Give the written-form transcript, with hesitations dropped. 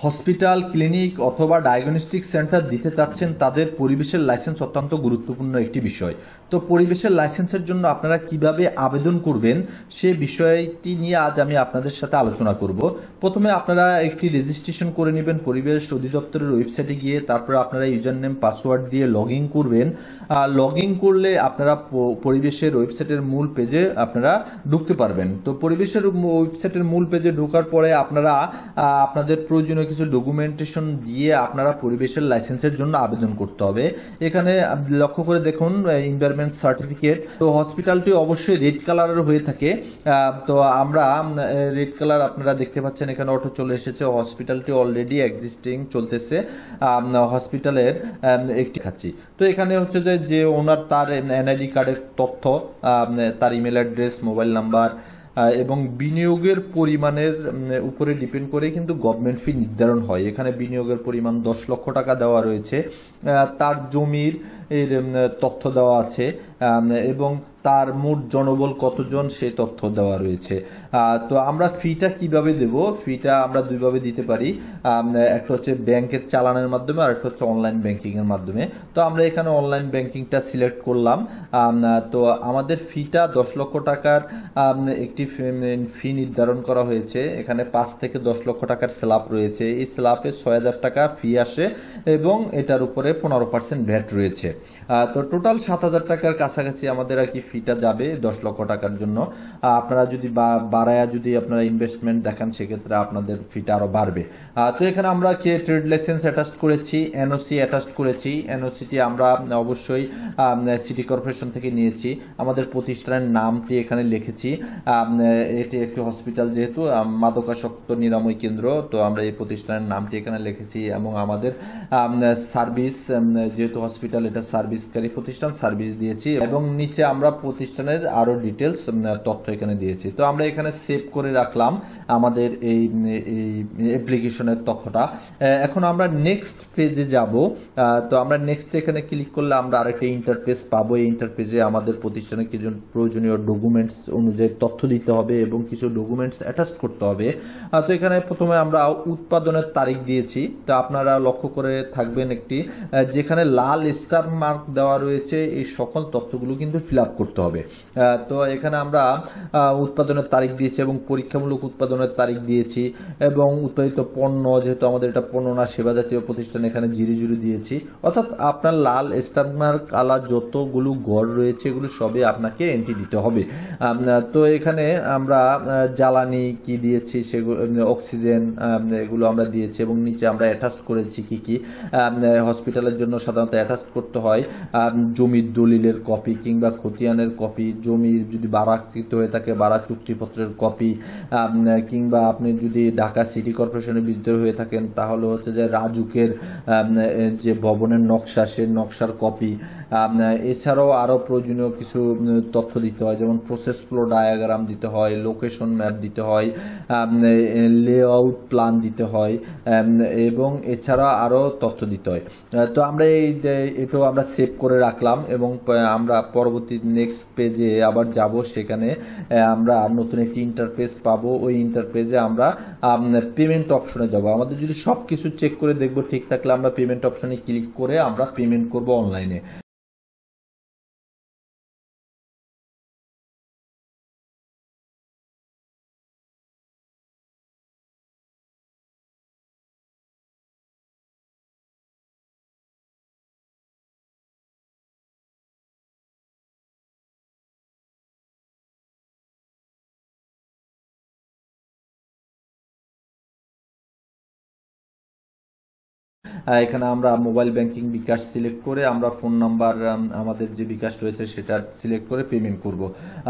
Hospital, clinic অথবা diagnostic centre দিতে চাচ্ছেন, তাদের পরিবেশের লাইসেন্স অত্যন্ত গুরুত্বপূর্ণ একটি বিষয়। তো পরিবেশের লাইসেন্সের জন্য আপনারা কিভাবে আবেদন করবেন সে বিষয়টি নিয়ে আজ আমি আপনাদের সাথে আলোচনা করব। প্রথমে আপনারা একটি রেজিস্ট্রেশন করে নেবেন পরিবেশ অধিদপ্তরের ওয়েবসাইটে গিয়ে। তারপরে আপনারা ইউজার নেম পাসওয়ার্ড দিয়ে লগ ইন করবেন। লগ ইন করলে আপনারা পরিবেশের ওয়েবসাইটের মূল পেজে আপনারা ঢুকতে পারবেন। তো পরিবেশের ওয়েবসাইটের মূল পেজে ঢোকার পরে আপনারা আপনাদের প্রয়োজনীয় কিছু ডকুমেন্টেশন দিয়ে আপনারা পরিবেশের লাইসেন্সের জন্য আবেদন করতে হবে। এখানে লক্ষ্য করে দেখুন এনভায়রনমেন্ট সার্টিফিকেট। তো হসপিটালটি অবশ্যই রেড কালারের হয়ে থাকে। তো আমরা রেড কালার আপনারা দেখতে পাচ্ছেন, এখানে অটো চলে এসেছে। হসপিটালটি অলরেডি এক্সিস্টিং চলতেছে। হসপিটালের একটি খাচ্ছি। তো এখানে হচ্ছে যে ওনার তার এনআইডি কার্ডের তথ্য, তার ইমেল অ্যাড্রেস, মোবাইল নাম্বার এবং বিনিয়োগের পরিমাণের উপরে ডিপেন্ড করে কিন্তু গভর্নমেন্ট ফি নির্ধারণ হয়। এখানে বিনিয়োগের পরিমাণ 10 লক্ষ টাকা দেওয়া রয়েছে। তার জমির এর তথ্য দেওয়া আছে এবং তার মোট জনবল কতজন সেই তথ্য দেওয়া রয়েছে। তো আমরা ফিটা কিভাবে দেব? ফিটা আমরা দুইভাবে দিতে পারি। একটা হচ্ছে ব্যাংকের চালানের মাধ্যমে, আর একটা হচ্ছে অনলাইন ব্যাংকিংয়ের মাধ্যমে। তো আমরা এখানে অনলাইন ব্যাংকিংটা সিলেক্ট করলাম। তো আমাদের ফিটা 10 লক্ষ টাকার একটি ফি নির্ধারণ করা হয়েছে। এখানে 5 থেকে 10 লক্ষ টাকার স্ল্যাব রয়েছে। এই স্ল্যাবে 6,000 টাকা ফি আসে এবং এটার উপরে 15% ভ্যাট রয়েছে। তো টোটাল 7,000 টাকার কাছাকাছি আমাদের আর কি ফিটা যাবে 10 লক্ষ টাকার জন্য। আপনারা যদি বাড়ায়া যদি আপনারা ইনভেস্টমেন্ট দেখান সেক্ষেত্রে আপনাদের ফিটা আরো বাড়বে। তো এখানে আমরা ট্রেড লাইসেন্স অ্যাটাচ করেছি, এনওসি অ্যাটাচ করেছি। এনওসিটি আমরা অবশ্যই সিটি কর্পোরেশন থেকে নিয়েছি। আমাদের প্রতিষ্ঠানের নামটি এখানে লিখেছি। এটি একটি হসপিটাল, যেহেতু মাদকাসক্ত নিরাময় কেন্দ্র, তো আমরা এই প্রতিষ্ঠানের নামটি এখানে লিখেছি। এবং আমাদের সার্ভিস, যেহেতু হসপিটাল এটা সার্ভিসকারী প্রতিষ্ঠান, সার্ভিস দিয়েছি। এবং নিচে আমরা প্রতিষ্ঠানের আরো ডিটেলস তথ্য এখানে দিয়েছি। তো আমরা এখানে সেভ করে রাখলাম আমাদের এই অ্যাপ্লিকেশনের তথ্যটা। এখন আমরা নেক্সট পেজে যাব। তো আমরা নেক্সট এখানে ক্লিক করলে আমরা আরেকটা ইন্টারফেস পাবো। এই ইন্টারফেসে আমাদের প্রতিষ্ঠানের কিছু প্রয়োজনীয় ডকুমেন্টস অনুযায়ী তথ্য দিতে হবে এবং কিছু ডকুমেন্টস অ্যাটাচ করতে হবে। তো এখানে প্রথমে আমরা উৎপাদনের তারিখ দিয়েছি। তো আপনারা লক্ষ্য করে থাকবেন একটি, যেখানে লাল স্টার মার্ক দেওয়া রয়েছে এই সকল তথ্যগুলো কিন্তু ফিল আপ করতে হবে। তো এখানে আমরা উৎপাদনের তারিখ দিয়েছি এবং পরীক্ষামূলক উৎপাদনের তারিখ দিয়েছি এবং উৎপাদিত পণ্য, যেহেতু আমাদের এটা পণ্য না সেবা জাতীয় প্রতিষ্ঠান, এখানে 00 দিয়েছি। অর্থাৎ আপনার লাল স্টার মার্ক আলা যতগুলো গড় রয়েছে এগুলো সবই আপনাকে এন্ট্রি দিতে হবে। তো এখানে আমরা জ্বালানি কি দিয়েছি সেগুলো, অক্সিজেন, এগুলো আমরা দিয়েছি এবং নিচে আমরা অ্যাটাচ করেছি কি কি। হসপিটালের জন্য সাধারণত অ্যাটাচ করতে হয় জমির দলিলের কপি কিংবা খতিয়ানের কপি, জমি যদি বাড়াকৃত হয়ে থাকে বাড়া চুক্তিপত্রের কপি, কিংবা আপনি যদি ঢাকা সিটি কর্পোরেশনের ভিতরে হয়ে থাকেন তাহলে হচ্ছে যে রাজুকের যে ভবনের নকশা, সে নকশার কপি। এছাড়াও আরও প্রয়োজনীয় কিছু তথ্য দিতে হয়, যেমন প্রসেস ফ্লো ডায়াগ্রাম দিতে হয়, লোকেশন ম্যাপ দিতে হয়, লেআউট প্ল্যান দিতে হয় এবং এছাড়া আরও তথ্য দিতে হয়। তো আমরা এটাও আমরা সেভ করে রাখলাম এবং আমরা পরবর্তী নেক্সট পেজে আবার যাব। সেখানে আমরা নতুন একটি ইন্টারফেস পাবো। ওই ইন্টারফেসে আমরা পেমেন্ট অপশনে যাব। আমাদের যদি সব কিছু চেক করে দেখবো ঠিক থাকলে আমরা পেমেন্ট অপশনে ক্লিক করে আমরা পেমেন্ট করব অনলাইনে। এখানে আমরা মোবাইল ব্যাংকিং বিকাশ সিলেক্ট করে আমরা ফোন নাম্বার, আমাদের যে বিকাশ রয়েছে সেটা সিলেক্ট করে পেমেন্ট করব।